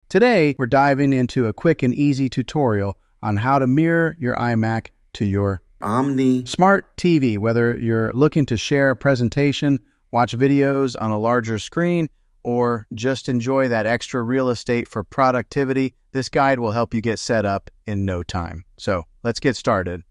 Today, we're diving into a quick and easy tutorial on how to mirror your iMac to your Omni Smart TV. Whether you're looking to share a presentation, watch videos on a larger screen, or just enjoy that extra real estate for productivity, this guide will help you get set up in no time. So let's get started.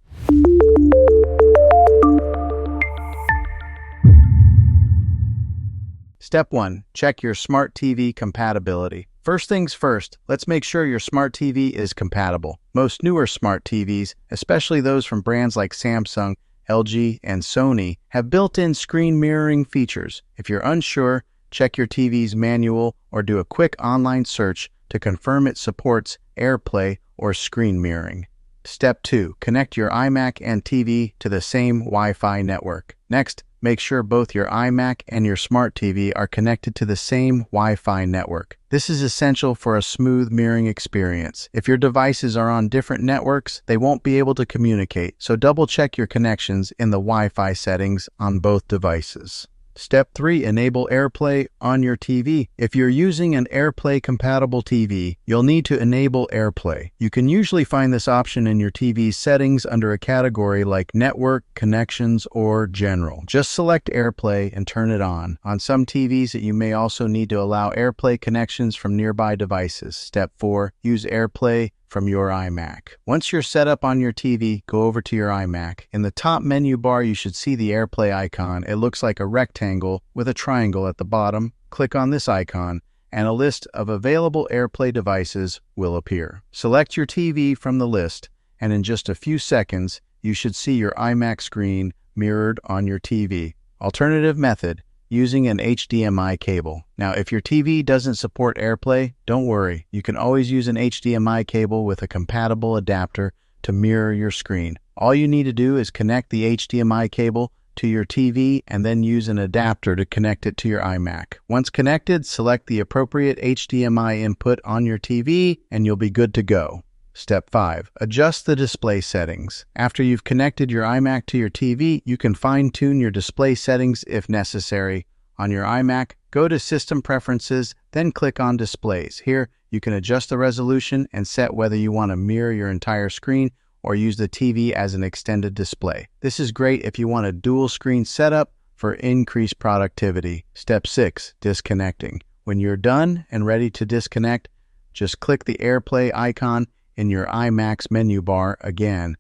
Step 1. Check your Smart TV compatibility. First things first, let's make sure your Smart TV is compatible. Most newer Smart TVs, especially those from brands like Samsung, LG, and Sony, have built-in screen mirroring features. If you're unsure, check your TV's manual or do a quick online search to confirm it supports AirPlay or screen mirroring. Step 2. Connect your iMac and TV to the same Wi-Fi network. Next, make sure both your iMac and your Smart TV are connected to the same Wi-Fi network. This is essential for a smooth mirroring experience. If your devices are on different networks, they won't be able to communicate, so double-check your connections in the Wi-Fi settings on both devices. Step 3. Enable AirPlay on your TV. If you're using an AirPlay-compatible TV, you'll need to enable AirPlay. You can usually find this option in your TV's settings under a category like Network, Connections, or General. Just select AirPlay and turn it on. On some TVs, you may also need to allow AirPlay connections from nearby devices. Step 4. Use AirPlay from your iMac. Once you're set up on your TV, go over to your iMac. In the top menu bar, you should see the AirPlay icon. It looks like a rectangle with a triangle at the bottom. Click on this icon, and a list of available AirPlay devices will appear. Select your TV from the list, and in just a few seconds, you should see your iMac screen mirrored on your TV. Alternative method: using an HDMI cable. Now, if your TV doesn't support AirPlay, don't worry. You can always use an HDMI cable with a compatible adapter to mirror your screen. All you need to do is connect the HDMI cable to your TV and then use an adapter to connect it to your iMac. Once connected, select the appropriate HDMI input on your TV and you'll be good to go. Step 5. Adjust the display settings. After you've connected your iMac to your TV, you can fine-tune your display settings if necessary. On your iMac, go to System Preferences, then click on Displays. Here, you can adjust the resolution and set whether you want to mirror your entire screen or use the TV as an extended display. This is great if you want a dual-screen setup for increased productivity. Step 6. Disconnecting. When you're done and ready to disconnect, just click the AirPlay icon in your iMac's menu bar again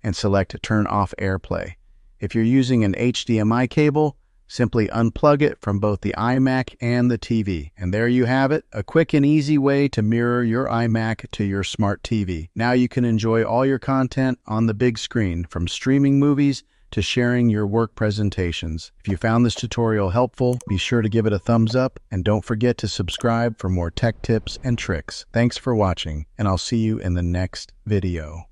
and select Turn Off AirPlay. If you're using an HDMI cable, simply unplug it from both the iMac and the TV. And there you have it, a quick and easy way to mirror your iMac to your Smart TV. Now you can enjoy all your content on the big screen, from streaming movies to sharing your work presentations. If you found this tutorial helpful, be sure to give it a thumbs up and don't forget to subscribe for more tech tips and tricks. Thanks for watching, and I'll see you in the next video.